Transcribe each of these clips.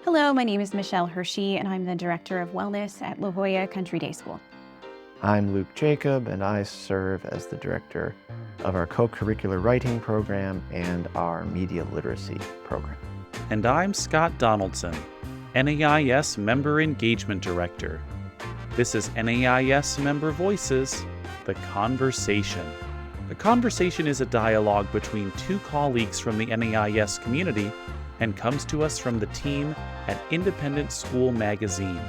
Hello, my name is Michelle Hershey, and I'm the Director of Wellness at La Jolla Country Day School. I'm Luke Jacob, and I serve as the director of our co-curricular writing program and our media literacy program. And I'm Scott Donaldson, NAIS Member Engagement Director. This is NAIS Member Voices, The Conversation. The Conversation is a dialogue between two colleagues from the NAIS community and comes to us from the team at Independent School Magazine.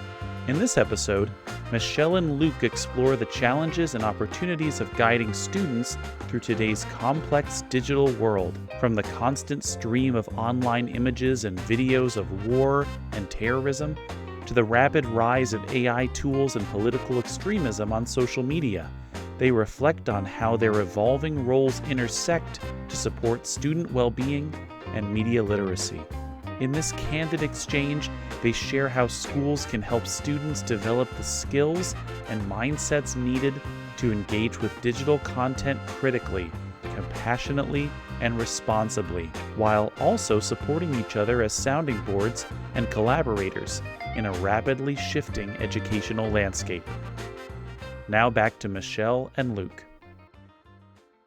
In this episode, Michelle and Luke explore the challenges and opportunities of guiding students through today's complex digital world, from the constant stream of online images and videos of war and terrorism, to the rapid rise of AI tools and political extremism on social media. They reflect on how their evolving roles intersect to support student well-being and media literacy. In this candid exchange, they share how schools can help students develop the skills and mindsets needed to engage with digital content critically, compassionately, and responsibly, while also supporting each other as sounding boards and collaborators in a rapidly shifting educational landscape. Now back to Michelle and Luke.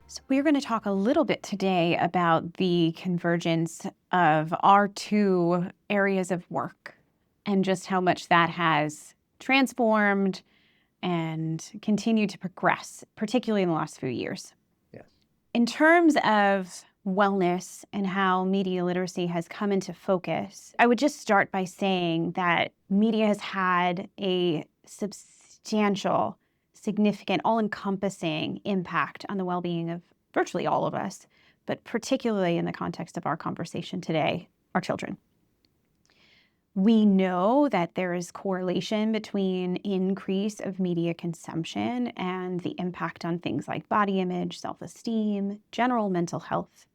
So we're going to talk a little bit today about the convergence of our two areas of work and just how much that has transformed and continued to progress, particularly in the last few years. Yes. In terms of wellness and how media literacy has come into focus, I would just start by saying that media has had a substantial, significant, all-encompassing impact on the well-being of virtually all of us, but particularly in the context of our conversation today, our children. We know that there is correlation between increase of media consumption and the impact on things like body image, self-esteem, general mental health.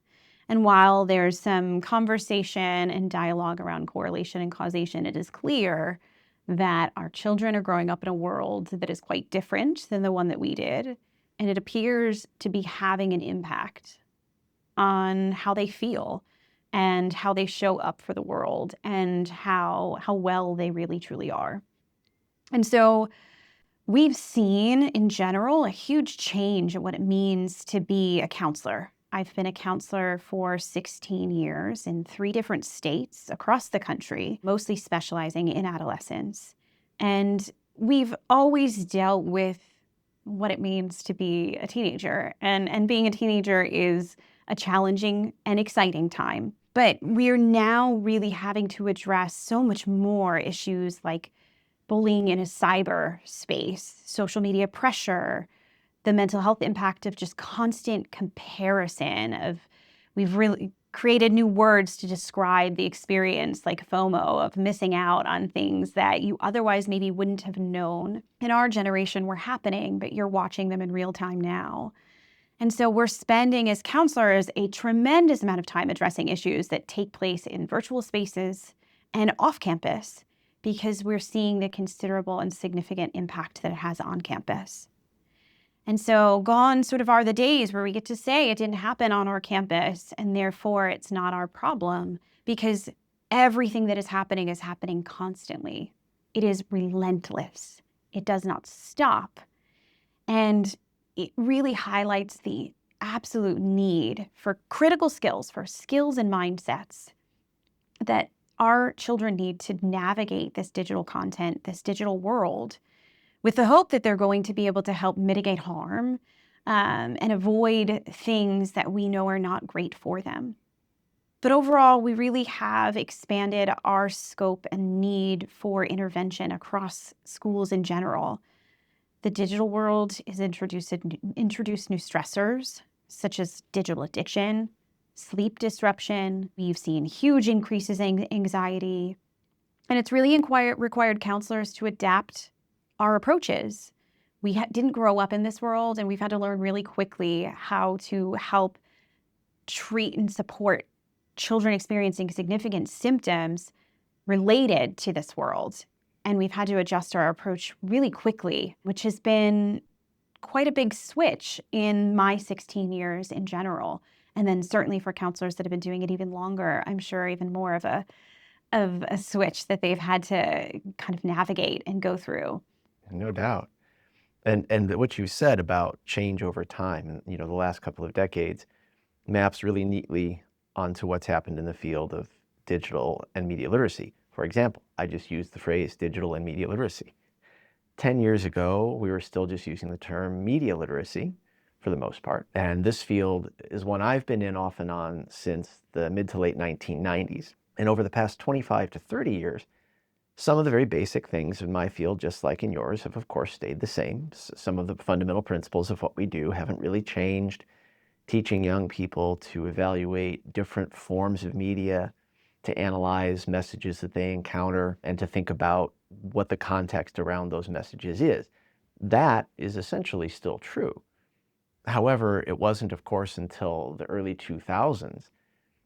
And while there's some conversation and dialogue around correlation and causation, it is clear that our children are growing up in a world that is quite different than the one that we did. And it appears to be having an impact on how they feel and how they show up for the world and how well they really truly are. And so we've seen in general a huge change in what it means to be a counselor. I've been a counselor for 16 years in 3 different states across the country, mostly specializing in adolescents. And we've always dealt with what it means to be a teenager. And being a teenager is a challenging and exciting time. But we're now really having to address so much more issues like bullying in a cyber space, social media pressure, the mental health impact of just constant comparison we've really created new words to describe the experience like FOMO of missing out on things that you otherwise maybe wouldn't have known in our generation were happening, but you're watching them in real time now. And so we're spending as counselors a tremendous amount of time addressing issues that take place in virtual spaces and off campus because we're seeing the considerable and significant impact that it has on campus. And so gone sort of are the days where we get to say it didn't happen on our campus and therefore it's not our problem, because everything that is happening constantly. It is relentless. It does not stop. And it really highlights the absolute need for critical skills, for skills and mindsets that our children need to navigate this digital content, this digital world, with the hope that they're going to be able to help mitigate harm and avoid things that we know are not great for them. But overall, we really have expanded our scope and need for intervention across schools in general. The digital world has introduced new stressors, such as digital addiction, sleep disruption. We've seen huge increases in anxiety. And it's really required counselors to adapt our approaches. We didn't grow up in this world, and we've had to learn really quickly how to help treat and support children experiencing significant symptoms related to this world. And we've had to adjust our approach really quickly, which has been quite a big switch in my 16 years in general. And then certainly for counselors that have been doing it even longer, I'm sure even more of a of a switch that they've had to kind of navigate and go through. No doubt. And what you said about change over time, and the last couple of decades, maps really neatly onto what's happened in the field of digital and media literacy. For example, I just used the phrase digital and media literacy. 10 years ago, we were still just using the term media literacy for the most part. And this field is one I've been in off and on since the mid to late 1990s. And over the past 25 to 30 years, some of the very basic things in my field, just like in yours, have of course stayed the same. Some of the fundamental principles of what we do haven't really changed. Teaching young people to evaluate different forms of media, to analyze messages that they encounter, and to think about what the context around those messages is. That is essentially still true. However, it wasn't, of course, until the early 2000s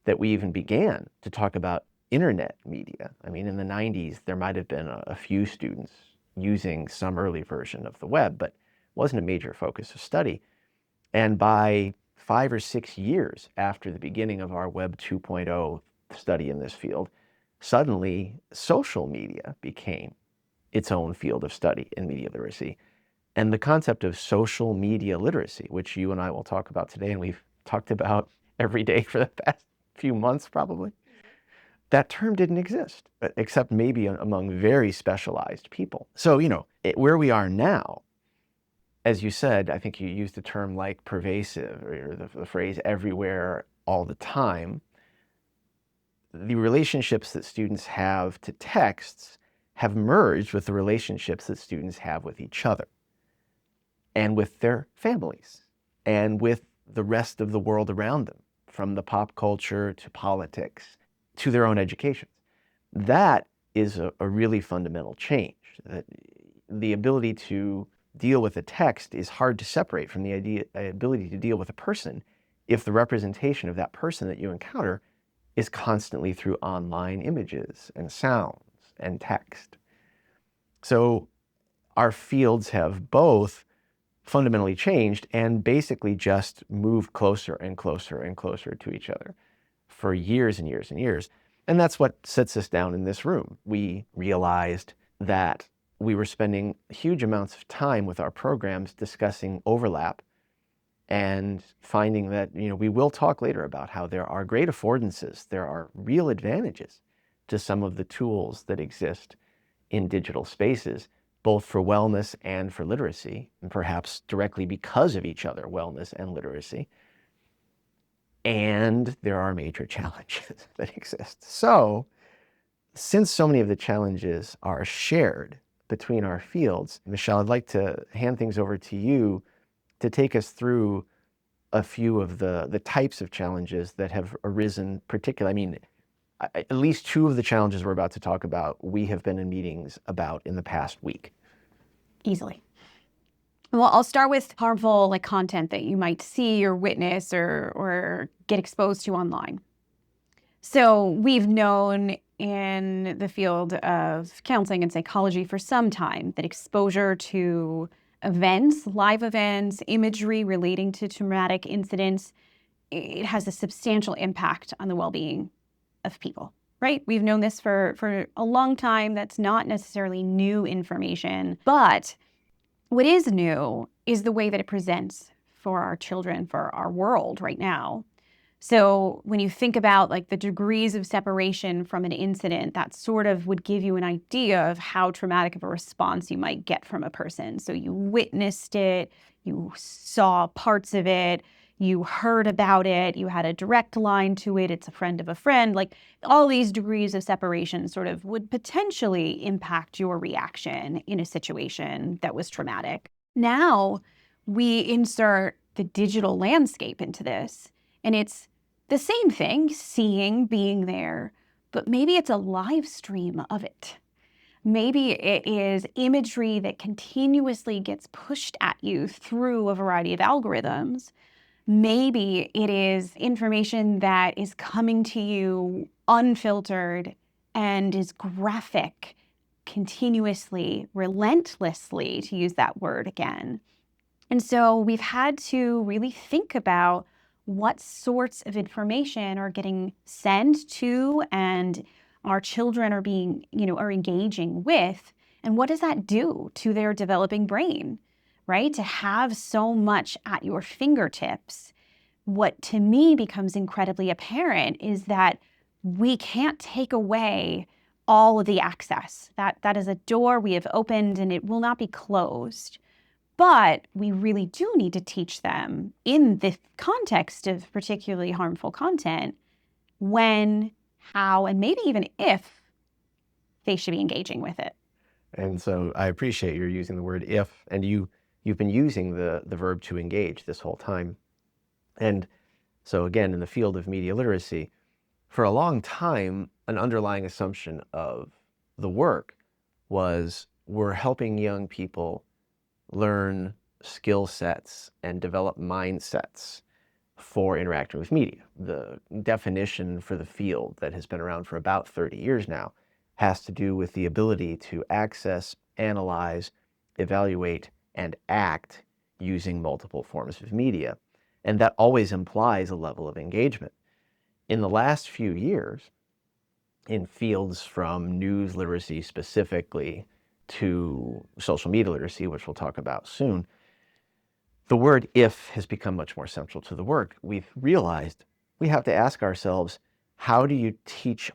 that we even began to talk about internet media. I mean, in the 90s, there might have been a few students using some early version of the web, but it wasn't a major focus of study. And by 5 or 6 years after the beginning of our Web 2.0 study in this field, suddenly social media became its own field of study in media literacy. And the concept of social media literacy, which you and I will talk about today, and we've talked about every day for the past few months probably, that term didn't exist, except maybe among very specialized people. So, where we are now, as you said, I think you used the term like pervasive, or the phrase everywhere all the time. The relationships that students have to texts have merged with the relationships that students have with each other and with their families and with the rest of the world around them, from the pop culture to politics to their own education. That is a really fundamental change. That the ability to deal with a text is hard to separate from the ability to deal with a person if the representation of that person that you encounter is constantly through online images and sounds and text. So our fields have both fundamentally changed and basically just moved closer and closer and closer to each other for years and years and years. And that's what sits us down in this room. We realized that we were spending huge amounts of time with our programs discussing overlap and finding that, we will talk later about how there are great affordances, there are real advantages to some of the tools that exist in digital spaces, both for wellness and for literacy, and perhaps directly because of each other, wellness and literacy. And there are major challenges that exist. So, since so many of the challenges are shared between our fields, Michelle, I'd like to hand things over to you to take us through a few of the types of challenges that have arisen, particularly, at least two of the challenges we're about to talk about, we have been in meetings about in the past week. Easily. Well, I'll start with harmful content that you might see or witness or get exposed to online. So we've known in the field of counseling and psychology for some time that exposure to events, live events, imagery relating to traumatic incidents, it has a substantial impact on the well-being of people, right? We've known this for a long time. That's not necessarily new information, but what is new is the way that it presents for our children, for our world right now. So when you think about the degrees of separation from an incident, that sort of would give you an idea of how traumatic of a response you might get from a person. So you witnessed it, you saw parts of it, you heard about it, you had a direct line to it, it's a friend of a friend. All these degrees of separation sort of would potentially impact your reaction in a situation that was traumatic. Now we insert the digital landscape into this, and it's the same thing, seeing, being there, but maybe it's a live stream of it. Maybe it is imagery that continuously gets pushed at you through a variety of algorithms. Maybe it is information that is coming to you unfiltered and is graphic, continuously, relentlessly, to use that word again. And so we've had to really think about what sorts of information are getting sent to and our children are being, are engaging with, and what does that do to their developing brain, right? To have so much at your fingertips, what to me becomes incredibly apparent is that we can't take away all of the access. That is a door we have opened and it will not be closed. But we really do need to teach them in the context of particularly harmful content when, how, and maybe even if they should be engaging with it. And so I appreciate you're using the word if, and you've been using the verb to engage this whole time. And so again, in the field of media literacy, for a long time, an underlying assumption of the work was we're helping young people learn skill sets and develop mindsets for interacting with media. The definition for the field that has been around for about 30 years now has to do with the ability to access, analyze, evaluate, and act using multiple forms of media. And that always implies a level of engagement. In the last few years, in fields from news literacy specifically to social media literacy, which we'll talk about soon, the word if has become much more central to the work. We've realized we have to ask ourselves, how do you teach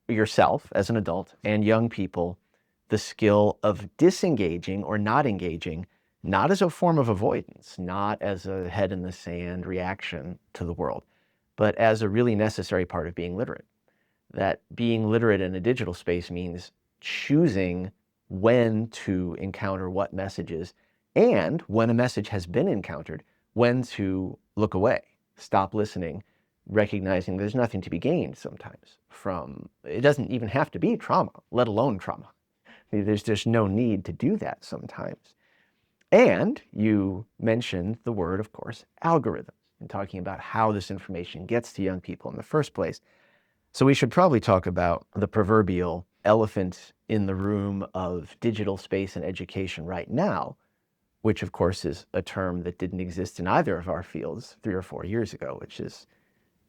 yourself as an adult and young people the skill of disengaging or not engaging, not as a form of avoidance, not as a head in the sand reaction to the world, but as a really necessary part of being literate. That being literate in a digital space means choosing when to encounter what messages, and when a message has been encountered, when to look away, stop listening, recognizing there's nothing to be gained sometimes from, it doesn't even have to be trauma, let alone trauma. There's just no need to do that sometimes. And you mentioned the word, of course, algorithms, and talking about how this information gets to young people in the first place. So we should probably talk about the proverbial elephant in the room of digital space and education right now, which of course is a term that didn't exist in either of our fields 3 or 4 years ago, which is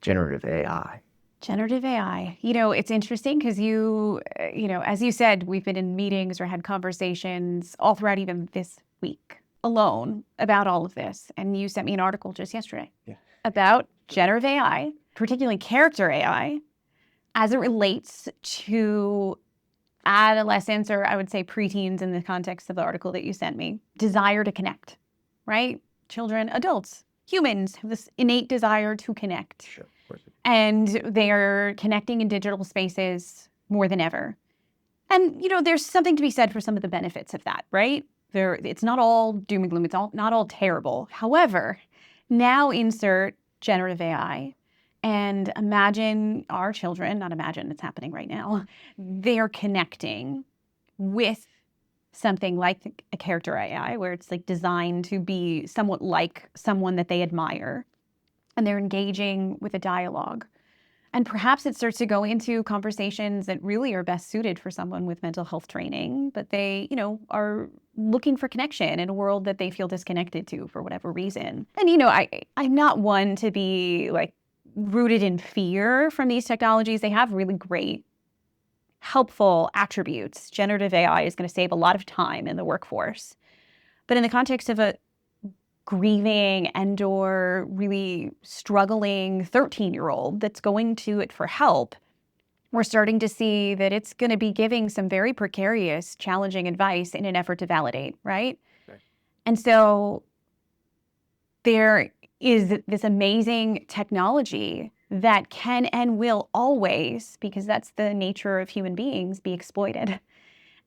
generative AI. Generative AI. It's interesting because as you said, we've been in meetings or had conversations all throughout even this week alone about all of this. And you sent me an article just yesterday about generative AI, particularly character AI, as it relates to adolescents, or I would say preteens in the context of the article that you sent me, desire to connect, right? Children, adults, humans have this innate desire to connect. Sure, of course. And they are connecting in digital spaces more than ever. And, there's something to be said for some of the benefits of that, right? It's not all doom and gloom. It's not all terrible. However, now insert generative AI. And imagine our children, not imagine, it's happening right now, they are connecting with something like a character AI, where it's like designed to be somewhat like someone that they admire, and they're engaging with a dialogue. And perhaps it starts to go into conversations that really are best suited for someone with mental health training, but they, are looking for connection in a world that they feel disconnected to for whatever reason. And, I'm not one to be like, rooted in fear from these technologies. They have really great, helpful attributes. Generative AI is going to save a lot of time in the workforce. But in the context of a grieving and/or really struggling 13-year-old that's going to it for help, we're starting to see that it's going to be giving some very precarious, challenging advice in an effort to validate, right? Okay. And so there is this amazing technology that can and will always, because that's the nature of human beings, be exploited.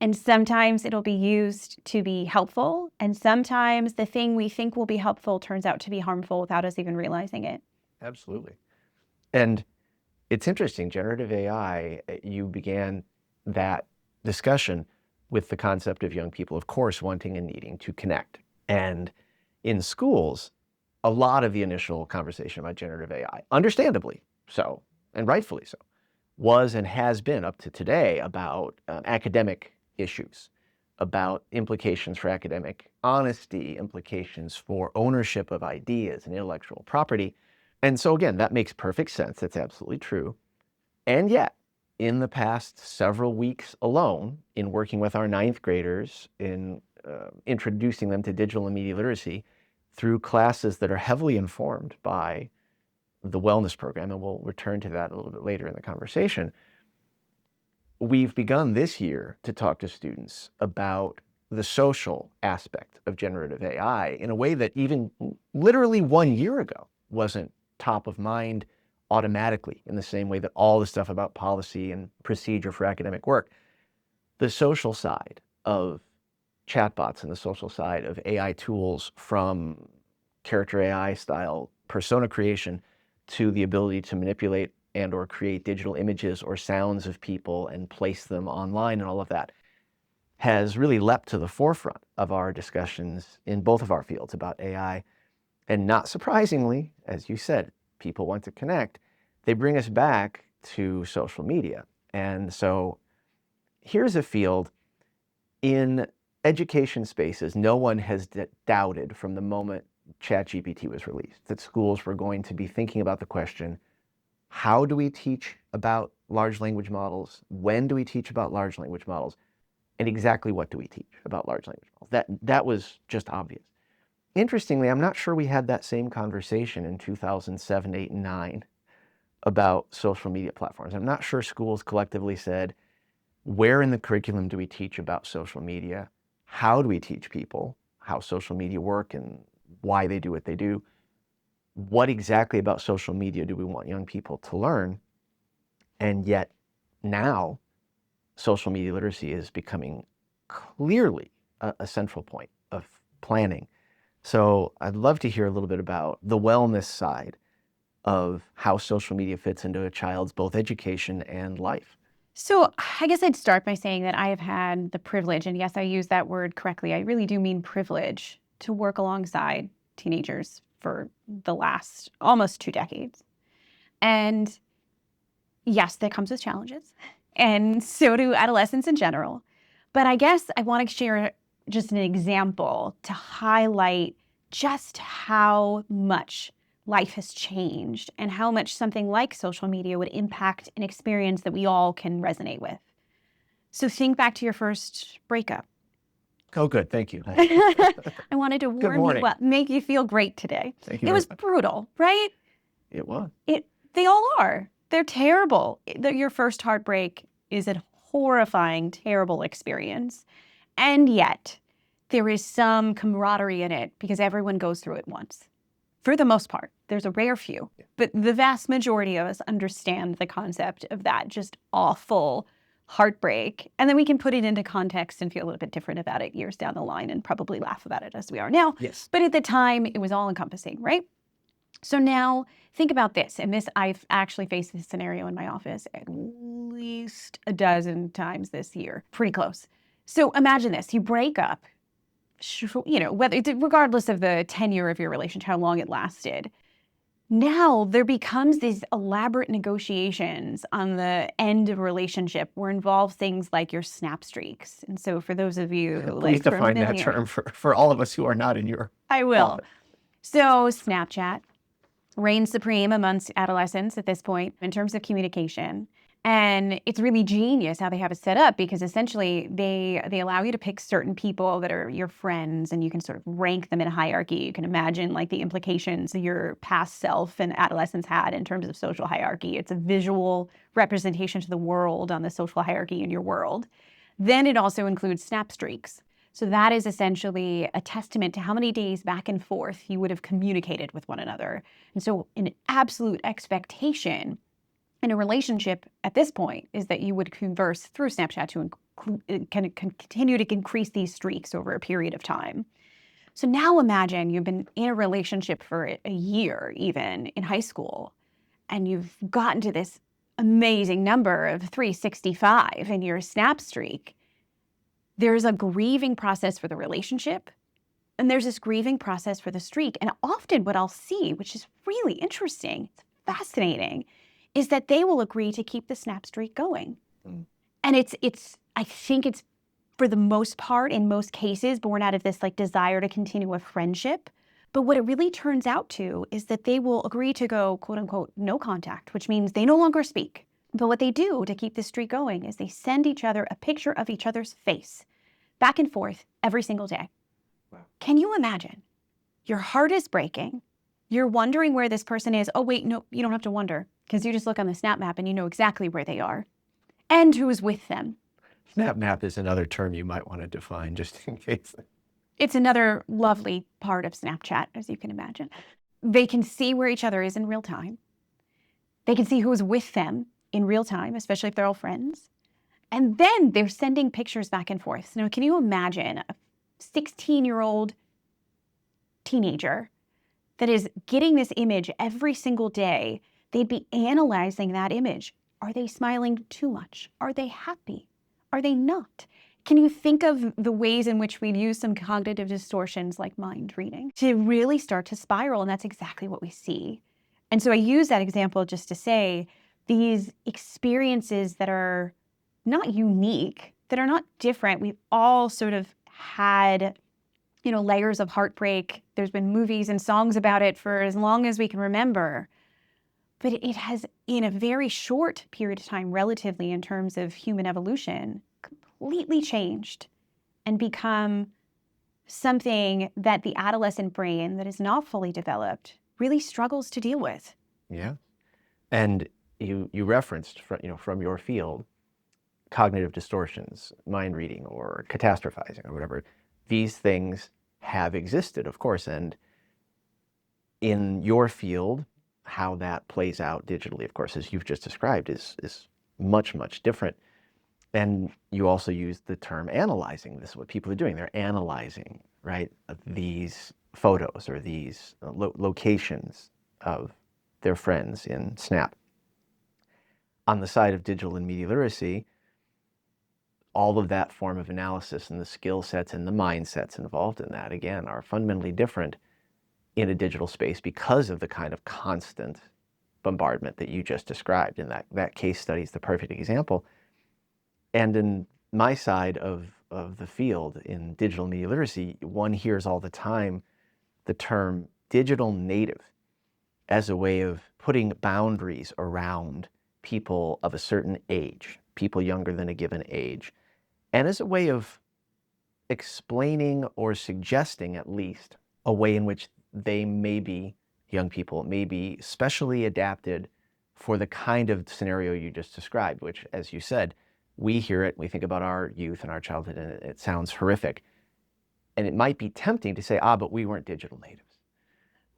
And sometimes it'll be used to be helpful, and sometimes the thing we think will be helpful turns out to be harmful without us even realizing it. Absolutely. And it's interesting, generative AI, you began that discussion with the concept of young people, of course, wanting and needing to connect. And in schools, a lot of the initial conversation about generative AI, understandably so, and rightfully so, was and has been up to today about academic issues, about implications for academic honesty, implications for ownership of ideas and intellectual property. And so again, that makes perfect sense. That's absolutely true. And yet, in the past several weeks alone, in working with our 9th graders in introducing them to digital and media literacy through classes that are heavily informed by the wellness program, and we'll return to that a little bit later in the conversation, we've begun this year to talk to students about the social aspect of generative AI in a way that even literally 1 year ago wasn't top of mind automatically, in the same way that all the stuff about policy and procedure for academic work. The social side of chatbots and the social side of AI tools, from character AI style persona creation to the ability to manipulate and or create digital images or sounds of people and place them online and all of that, has really leapt to the forefront of our discussions in both of our fields about AI. And not surprisingly, as you said, people want to connect. They bring us back to social media. And so here's a field in education spaces. No one has doubted from the moment ChatGPT was released that schools were going to be thinking about the question, how do we teach about large language models? When do we teach about large language models? And exactly what do we teach about large language models? That was just obvious. Interestingly, I'm not sure we had that same conversation in 2007, 8, and 9 about social media platforms. I'm not sure schools collectively said, where in the curriculum do we teach about social media? How do we teach people how social media work and why they do what they do? What exactly about social media do we want young people to learn? And yet now, social media literacy is becoming clearly a central point of planning. So I'd love to hear a little bit about the wellness side of how social media fits into a child's both education and life. So I guess I'd start by saying that I have had the privilege, and yes, I use that word correctly, I really do mean privilege, to work alongside teenagers for the last almost 2 decades. And yes, that comes with challenges, and so do adolescents in general. But I guess I want to share just an example to highlight just how much life has changed and how much something like social media would impact an experience that we all can resonate with. So think back to your first breakup. Oh, good. Thank you. I wanted to Good warm morning. you up, make you feel great today. Thank you It was very much. brutal, right? It was. They all are. They're terrible. Your first heartbreak is a horrifying, terrible experience. And yet, there is some camaraderie in it because everyone goes through it once. For the most part, there's a rare few, but the vast majority of us understand the concept of that just awful heartbreak. And then we can put it into context and feel a little bit different about it years down the line and probably laugh about it as we are now. Yes. But at the time, it was all encompassing, right? So now think about this. And this, I've actually faced this scenario in my office at least a dozen times this year, pretty close. So imagine this, you break up, regardless of the tenure of your relationship, how long it lasted. Now there becomes these elaborate negotiations on the end of a relationship where involve things like your snap streaks. And so for those of you who Please define that familiar- term for all of us who are not in your I will. office. So Snapchat reigns supreme amongst adolescents at this point in terms of communication. And it's really genius how they have it set up because essentially they allow you to pick certain people that are your friends and you can sort of rank them in a hierarchy. You can imagine like the implications your past self and adolescence had in terms of social hierarchy. It's a visual representation to the world on the social hierarchy in your world. Then it also includes snap streaks. So that is essentially a testament to how many days back and forth you would have communicated with one another. And so an absolute expectation in a relationship at this point is that you would converse through Snapchat to continue to increase these streaks over a period of time. So now imagine you've been in a relationship for a year, even in high school, and you've gotten to this amazing number of 365 in your snap streak. There's a grieving process for the relationship, and there's this grieving process for the streak. And often what I'll see, which is really interesting, it's fascinating, is that they will agree to keep the snap streak going. Mm. And I think it's, for the most part, in most cases, born out of this like desire to continue a friendship. But what it really turns out to is that they will agree to go, quote unquote, no contact, which means they no longer speak. But what they do to keep this streak going is they send each other a picture of each other's face back and forth every single day. Wow. Can you imagine? Your heart is breaking. You're wondering where this person is. Oh, wait, no, you don't have to wonder because you just look on the Snap Map and you know exactly where they are and who is with them. Snap Map is another term you might want to define just in case. It's another lovely part of Snapchat, as you can imagine. They can see where each other is in real time. They can see who is with them in real time, especially if they're all friends. And then they're sending pictures back and forth. Now, can you imagine a 16-year-old teenager that is getting this image every single day? They'd be analyzing that image. Are they smiling too much? Are they happy? Are they not? Can you think of the ways in which we'd use some cognitive distortions like mind reading to really start to spiral? And that's exactly what we see. And so I use that example just to say these experiences that are not unique, that are not different. We've all sort of had, layers of heartbreak. There's been movies and songs about it for as long as we can remember. But it has, in a very short period of time, relatively in terms of human evolution, completely changed and become something that the adolescent brain that is not fully developed really struggles to deal with. Yeah. And you referenced from your field, cognitive distortions, mind reading or catastrophizing or whatever. These things have existed, of course, and in your field, how that plays out digitally, of course, as you've just described, is much, much different. And you also use the term analyzing. This is what people are doing. They're analyzing, right, these photos or these locations of their friends in Snap. On the side of digital and media literacy, all of that form of analysis and the skill sets and the mindsets involved in that, again, are fundamentally different in a digital space because of the kind of constant bombardment that you just described. And that case study is the perfect example. And in my side of the field in digital media literacy, one hears all the time the term digital native as a way of putting boundaries around people of a certain age, people younger than a given age, and as a way of explaining or suggesting at least a way in which they may be, young people, may be specially adapted for the kind of scenario you just described, which, as you said, we hear it, we think about our youth and our childhood, and it sounds horrific. And it might be tempting to say, but we weren't digital natives.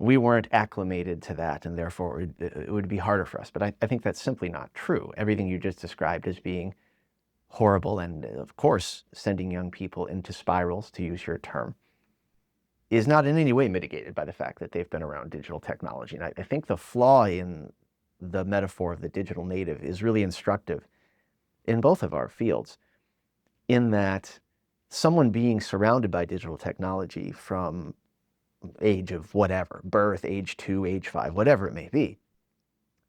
We weren't acclimated to that, and therefore it would be harder for us. But I think that's simply not true. Everything you just described as being horrible and, of course, sending young people into spirals, to use your term, is not in any way mitigated by the fact that they've been around digital technology. And I think the flaw in the metaphor of the digital native is really instructive in both of our fields, in that someone being surrounded by digital technology from age of whatever, birth, age 2, age 5, whatever it may be,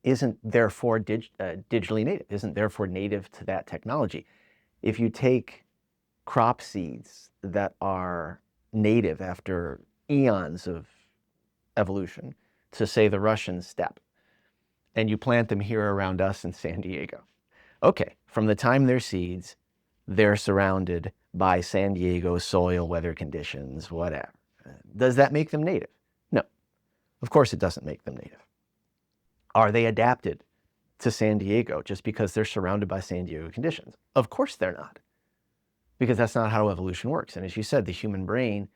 isn't therefore digitally native, isn't therefore native to that technology. If you take crop seeds that are native after eons of evolution to, say, the Russian steppe, and you plant them here around us in San Diego, okay, from the time they're seeds, they're surrounded by San Diego soil, weather conditions, whatever. Does that make them native? No. Of course it doesn't make them native. Are they adapted to San Diego just because they're surrounded by San Diego conditions? Of course they're not, because that's not how evolution works. And as you said, the human brain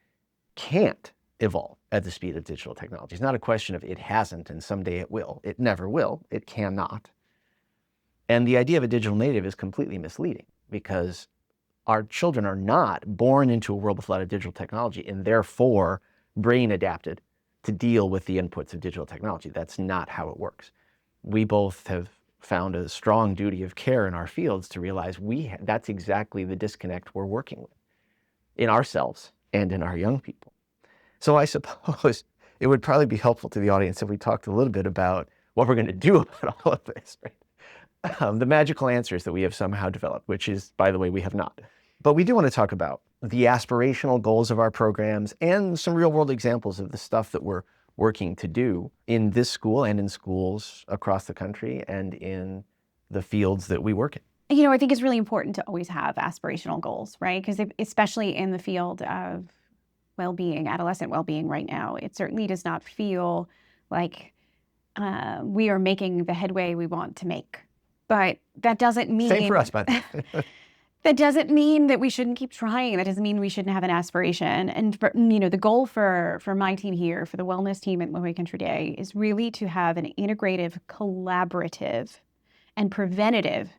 can't evolve at the speed of digital technology. It's not a question of it hasn't and someday it will. It never will. It cannot. And the idea of a digital native is completely misleading, because our children are not born into a world with a lot of digital technology and therefore brain adapted to deal with the inputs of digital technology. That's not how it works. We both have found a strong duty of care in our fields to realize that's exactly the disconnect we're working with in ourselves and in our young people. So I suppose it would probably be helpful to the audience if we talked a little bit about what we're going to do about all of this, right? The magical answers that we have somehow developed, which is, by the way, we have not. But we do want to talk about the aspirational goals of our programs and some real world examples of the stuff that we're working to do in this school and in schools across the country and in the fields that we work in. I think it's really important to always have aspirational goals, right? Because especially in the field of well-being, adolescent well-being right now, it certainly does not feel like we are making the headway we want to make. But that doesn't mean... Same for us, by the way. That doesn't mean that we shouldn't keep trying. That doesn't mean we shouldn't have an aspiration. And the goal for my team here, for the wellness team at La Jolla Country Day, is really to have an integrative, collaborative, and preventative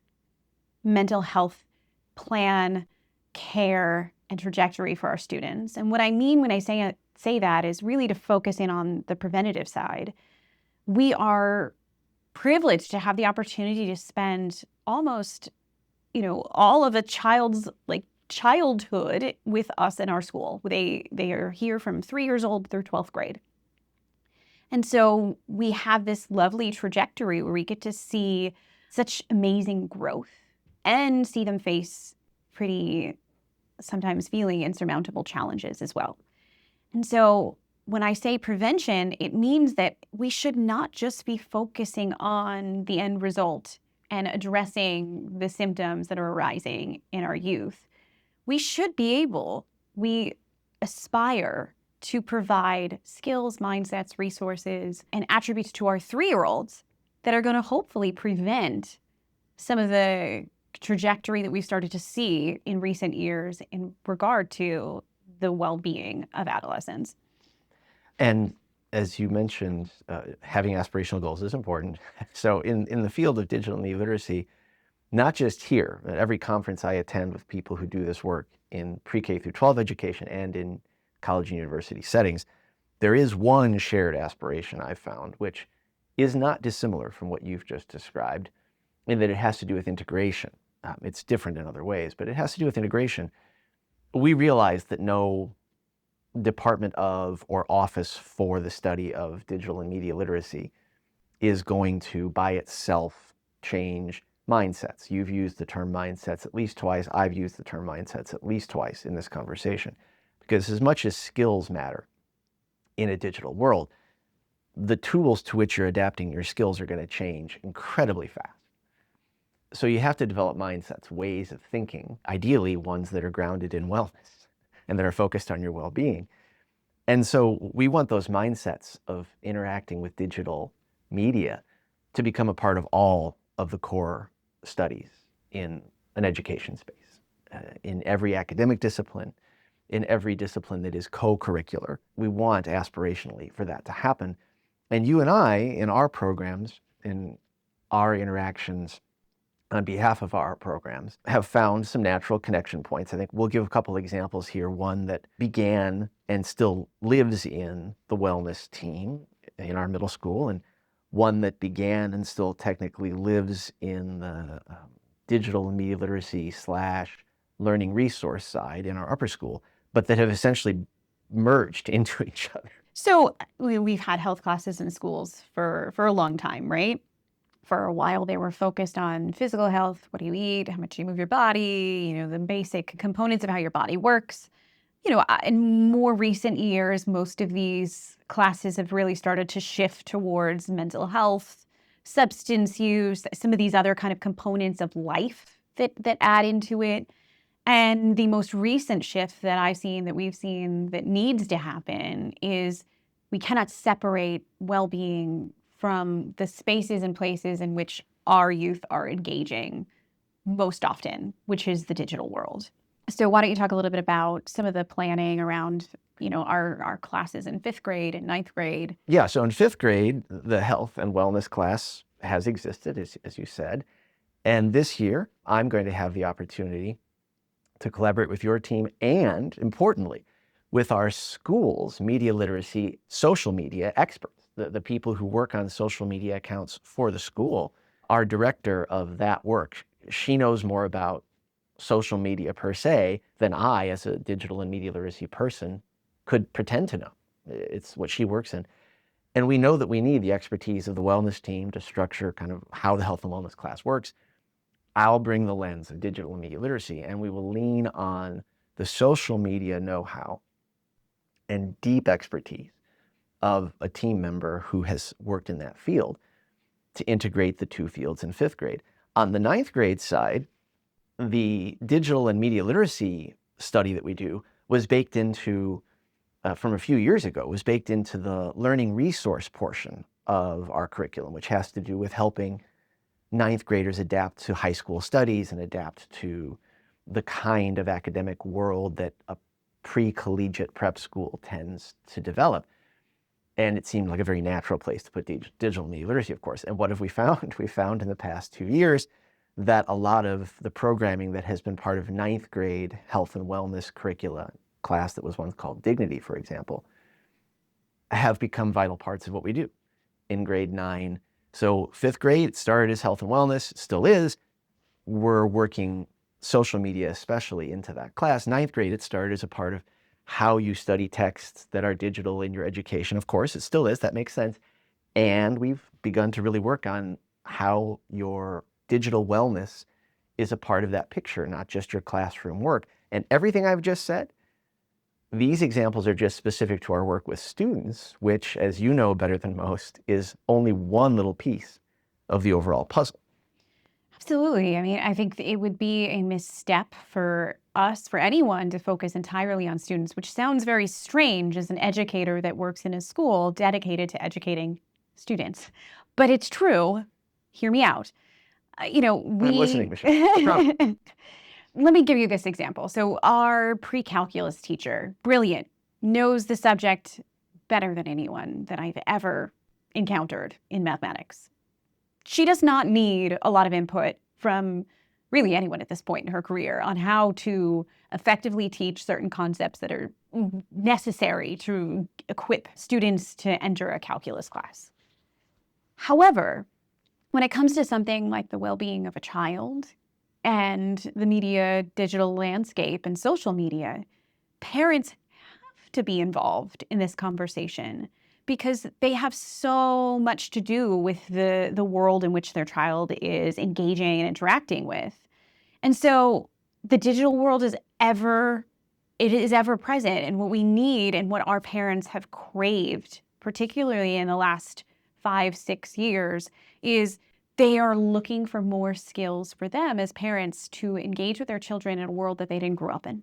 mental health plan, care, and trajectory for our students. And what I mean when I say that is really to focus in on the preventative side. We are privileged to have the opportunity to spend almost all of a child's childhood with us in our school. They are here from 3 years old through 12th grade. And so we have this lovely trajectory where we get to see such amazing growth and see them face pretty, sometimes feeling insurmountable challenges as well. And so when I say prevention, it means that we should not just be focusing on the end result and addressing the symptoms that are arising in our youth. We aspire to provide skills, mindsets, resources, and attributes to our 3-year-olds that are going to hopefully prevent some of the trajectory that we've started to see in recent years in regard to the well-being of adolescents. And as you mentioned, having aspirational goals is important. So in the field of digital and e-literacy, not just here, at every conference I attend with people who do this work in pre-K through 12 education and in college and university settings, there is one shared aspiration I've found, which is not dissimilar from what you've just described, in that it has to do with integration. It's different in other ways, but it has to do with integration. We realize that no department of or office for the study of digital and media literacy is going to by itself change mindsets. You've used the term mindsets at least twice. I've used the term mindsets at least twice in this conversation, because as much as skills matter in a digital world, the tools to which you're adapting your skills are going to change incredibly fast. So you have to develop mindsets, ways of thinking, ideally ones that are grounded in wellness and that are focused on your well-being. And so we want those mindsets of interacting with digital media to become a part of all of the core studies in an education space, in every academic discipline, in every discipline that is co-curricular. We want aspirationally for that to happen. And you and I, in our programs, in our interactions on behalf of our programs, have found some natural connection points. I think we'll give a couple examples here. One that began and still lives in the wellness team in our middle school, and one that began and still technically lives in the digital and media literacy / learning resource side in our upper school, but that have essentially merged into each other. So we've had health classes in schools for a long time, right? For a while, they were focused on physical health. What do you eat? How much do you move your body? The basic components of how your body works. In more recent years, most of these classes have really started to shift towards mental health, substance use, some of these other kind of components of life that add into it. And the most recent shift that I've seen, that we've seen, that needs to happen is we cannot separate well-being from the spaces and places in which our youth are engaging most often, which is the digital world. So why don't you talk a little bit about some of the planning around, our classes in 5th grade and 9th grade? Yeah, so in 5th grade, the health and wellness class has existed, as you said. And this year, I'm going to have the opportunity to collaborate with your team and, importantly, with our school's media literacy, social media experts. The people who work on social media accounts for the school. Our director of that work, she knows more about social media per se than I, as a digital and media literacy person, could pretend to know. It's what she works in. And we know that we need the expertise of the wellness team to structure kind of how the health and wellness class works. I'll bring the lens of digital and media literacy, and we will lean on the social media know-how and deep expertise of a team member who has worked in that field to integrate the two fields in 5th grade. On the ninth grade side, the digital and media literacy study that we do was baked into, from a few years ago, was baked into the learning resource portion of our curriculum, which has to do with helping ninth graders adapt to high school studies and adapt to the kind of academic world that a pre-collegiate prep school tends to develop. And it seemed like a very natural place to put digital media literacy, of course. And what have we found? We found in the past 2 years that a lot of the programming that has been part of ninth grade health and wellness curricula, class that was once called Dignity, for example, have become vital parts of what we do in grade 9. So 5th grade, it started as health and wellness, it still is. We're working social media especially into that class. 9th grade, it started as a part of how you study texts that are digital in your education. Of course, it still is, that makes sense. And we've begun to really work on how your digital wellness is a part of that picture, not just your classroom work. And everything I've just said, these examples are just specific to our work with students, which, as you know better than most, is only one little piece of the overall puzzle. Absolutely. I mean, I think it would be a misstep for us, for anyone, to focus entirely on students, which sounds very strange as an educator that works in a school dedicated to educating students. But it's true. Hear me out. I'm listening, Michelle. Let me give you this example. So our pre-calculus teacher, brilliant, knows the subject better than anyone that I've ever encountered in mathematics. She does not need a lot of input from really anyone at this point in her career on how to effectively teach certain concepts that are necessary to equip students to enter a calculus class. However, when it comes to something like the well-being of a child and the media, digital landscape, and social media, parents have to be involved in this conversation because they have so much to do with the world in which their child is engaging and interacting with. And so the digital world is ever present. And what we need and what our parents have craved, particularly in the last 5-6 years, is they are looking for more skills for them as parents to engage with their children in a world that they didn't grow up in.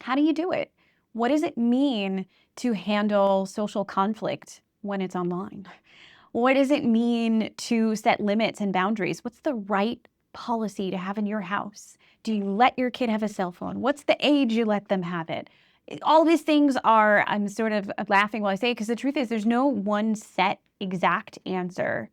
How do you do it? What does it mean to handle social conflict when it's online? What does it mean to set limits and boundaries? What's the right policy to have in your house? Do you let your kid have a cell phone? What's the age you let them have it? All these things are, I'm sort of laughing while I say it, because the truth is there's no one set exact answer.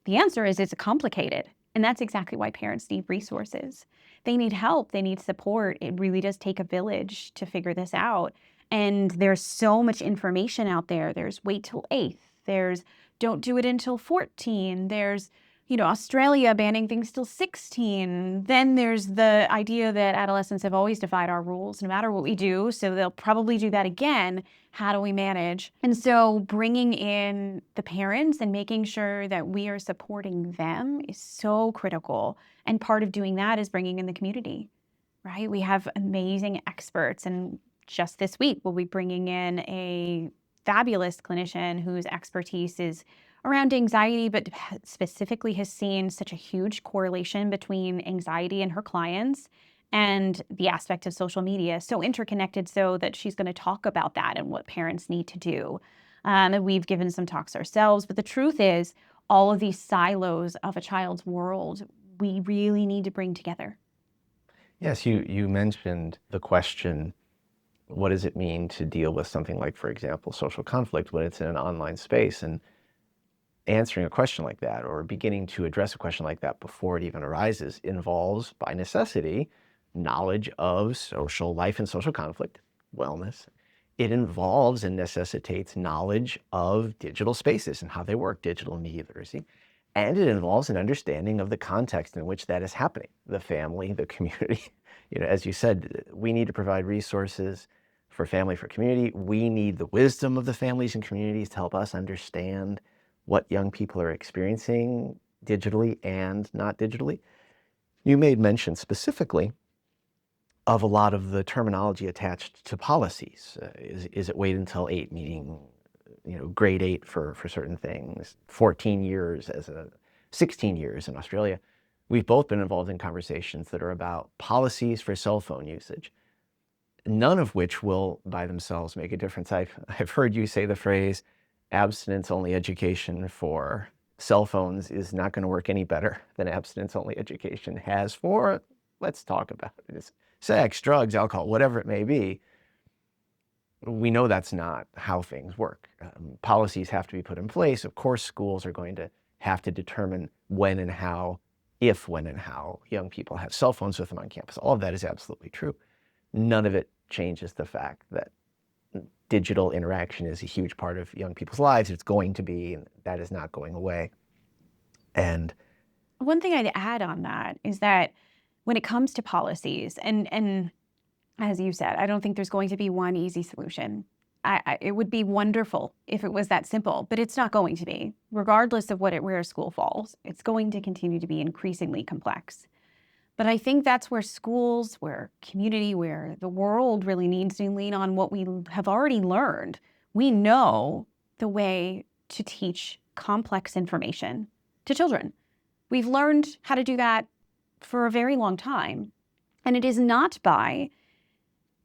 The answer is it's complicated. And that's exactly why parents need resources. They need help. They need support. It really does take a village to figure this out. And there's so much information out there. There's wait till 8th. There's don't do it until 14. There's, Australia banning things till 16. Then there's the idea that adolescents have always defied our rules no matter what we do. So they'll probably do that again. How do we manage? And so bringing in the parents and making sure that we are supporting them is so critical. And part of doing that is bringing in the community, right? We have amazing experts. And just this week, we'll be bringing in a fabulous clinician whose expertise is around anxiety, but specifically has seen such a huge correlation between anxiety in her clients and the aspect of social media, so interconnected so that she's going to talk about that and what parents need to do. And we've given some talks ourselves, but the truth is all of these silos of a child's world, we really need to bring together. Yes, you mentioned the question, what does it mean to deal with something like, for example, social conflict when it's in an online space? And answering a question like that or beginning to address a question like that before it even arises involves, by necessity, knowledge of social life and social conflict, wellness. It involves and necessitates knowledge of digital spaces and how they work, digital media literacy. And it involves an understanding of the context in which that is happening, the family, the community. As you said, we need to provide resources for family, for community. We need the wisdom of the families and communities to help us understand what young people are experiencing digitally and not digitally. You made mention specifically of a lot of the terminology attached to policies. Is it wait until 8, meaning grade 8 for certain things, 14 years 16 years in Australia. we've both been involved in conversations that are about policies for cell phone usage, none of which will by themselves make a difference. I've heard you say the phrase, abstinence-only education for cell phones is not going to work any better than abstinence-only education has for, let's talk about it, it's sex, drugs, alcohol, whatever it may be. We know that's not how things work. Policies have to be put in place. Of course, schools are going to have to determine when and how, if, when, and how young people have cell phones with them on campus. All of that is absolutely true. None of it changes the fact that digital interaction is a huge part of young people's lives. It's going to be, and that is not going away. And one thing I'd add on that is that when it comes to policies, and as you said, I don't think there's going to be one easy solution. It would be wonderful if it was that simple, but it's not going to be. Regardless of where a school falls, it's going to continue to be increasingly complex. But I think that's where schools, where community, where the world really needs to lean on what we have already learned. We know the way to teach complex information to children. We've learned how to do that for a very long time. And it is not by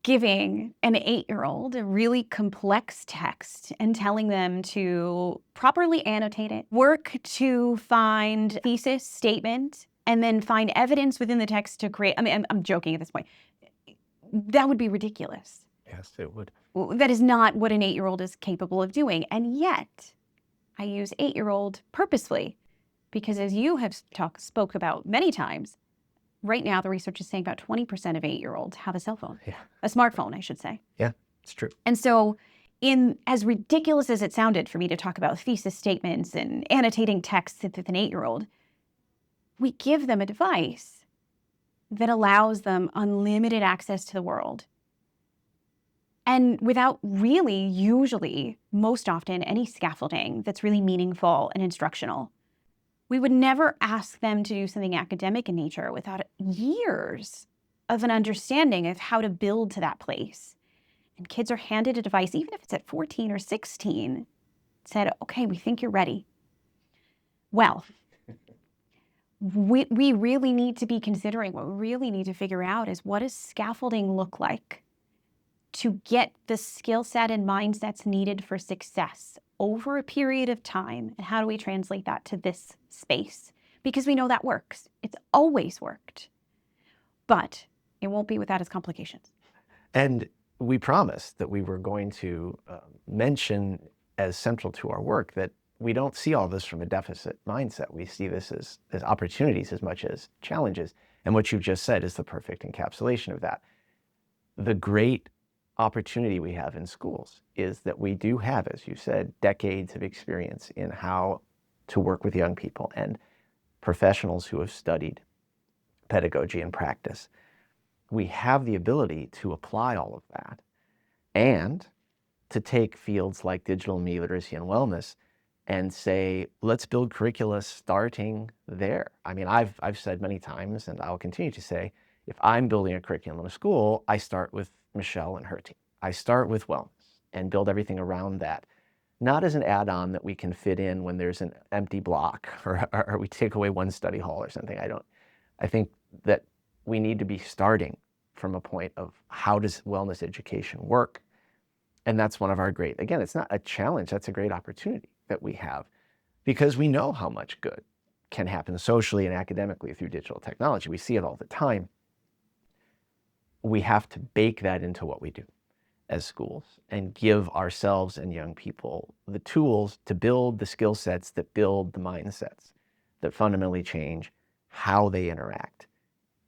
giving an 8-year-old a really complex text and telling them to properly annotate it, work to find thesis statement, and then find evidence within the text to create. I mean, I'm joking at this point. That would be ridiculous. yes, it would. That is not what an 8-year-old is capable of doing. And yet, I use 8-year-old purposefully because, as you have spoke about many times, right now the research is saying about 20% of 8-year-olds have a cell phone, Yeah. a smartphone, I should say. Yeah, it's true. And so, as ridiculous as it sounded for me to talk about thesis statements and annotating texts with an 8-year-old, we give them a device that allows them unlimited access to the world. And without really, usually, most often, any scaffolding that's really meaningful and instructional. We would never ask them to do something academic in nature without years of an understanding of how to build to that place. And kids are handed a device, even if it's at 14 or 16, said, okay, we think you're ready. Well, we really need to be considering, what we really need to figure out is, what does scaffolding look like to get the skill set and mindsets needed for success over a period of time, and how do we translate that to this space? Because we know that works. It's always worked. But it won't be without its complications. And we promised that we were going to mention as central to our work that we don't see all this from a deficit mindset. We see this as opportunities as much as challenges. And what you've just said is the perfect encapsulation of that. The great opportunity we have in schools is that we do have, as you said, decades of experience in how to work with young people and professionals who have studied pedagogy and practice. We have the ability to apply all of that and to take fields like digital media literacy and wellness and say, let's build curricula starting there. I mean, I've said many times, and I'll continue to say, if I'm building a curriculum in a school, I start with Michelle and her team. I start with wellness and build everything around that, not as an add-on that we can fit in when there's an empty block or we take away one study hall or something. I think that we need to be starting from a point of, how does wellness education work? And that's one of our great, again, it's not a challenge, that's a great opportunity that we have, because we know how much good can happen socially and academically through digital technology. We see it all the time. We have to bake that into what we do as schools and give ourselves and young people the tools to build the skill sets that build the mindsets that fundamentally change how they interact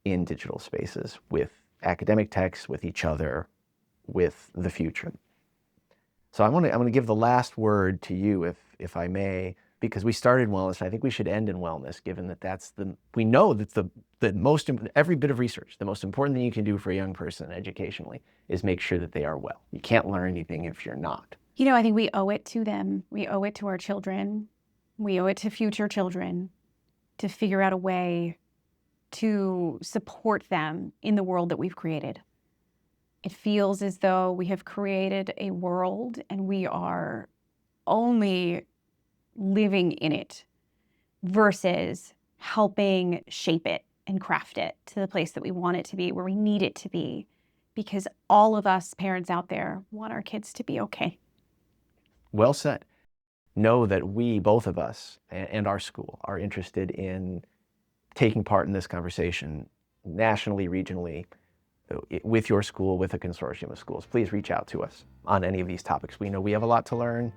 in digital spaces with academic texts, with each other, with the future. So I'm going to give the last word to you, if I may, because we started wellness, and I think we should end in wellness, given that we know that the most, every bit of research, the most important thing you can do for a young person educationally is make sure that they are well. You can't learn anything if you're not. You know, I think we owe it to them. We owe it to our children. We owe it to future children to figure out a way to support them in the world that we've created. It feels as though we have created a world and we are only living in it versus helping shape it and craft it to the place that we want it to be, where we need it to be, because all of us parents out there want our kids to be okay. Well said. Know that we, both of us, and our school are interested in taking part in this conversation nationally, regionally, with your school, with a consortium of schools. Please reach out to us on any of these topics. We know we have a lot to learn,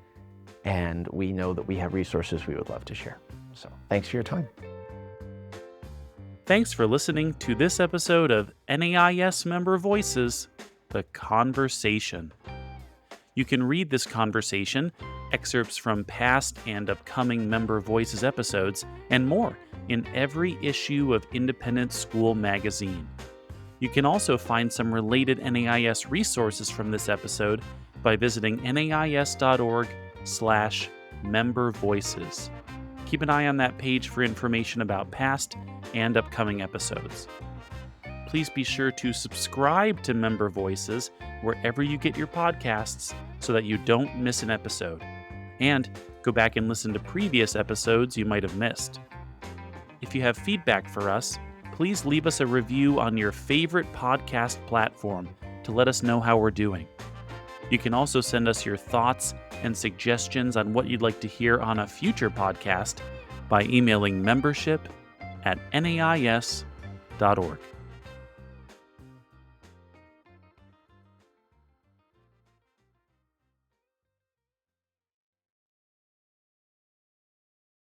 and we know that we have resources we would love to share. So thanks for your time. Thanks for listening to this episode of NAIS Member Voices, The Conversation. You can read this conversation, excerpts from past and upcoming Member Voices episodes, and more in every issue of Independent School Magazine. You can also find some related NAIS resources from this episode by visiting nais.org/membervoices. Keep an eye on that page for information about past and upcoming episodes. Please be sure to subscribe to Member Voices wherever you get your podcasts so that you don't miss an episode. And go back and listen to previous episodes you might have missed. If you have feedback for us, please leave us a review on your favorite podcast platform to let us know how we're doing. You can also send us your thoughts and suggestions on what you'd like to hear on a future podcast by emailing membership@nais.org.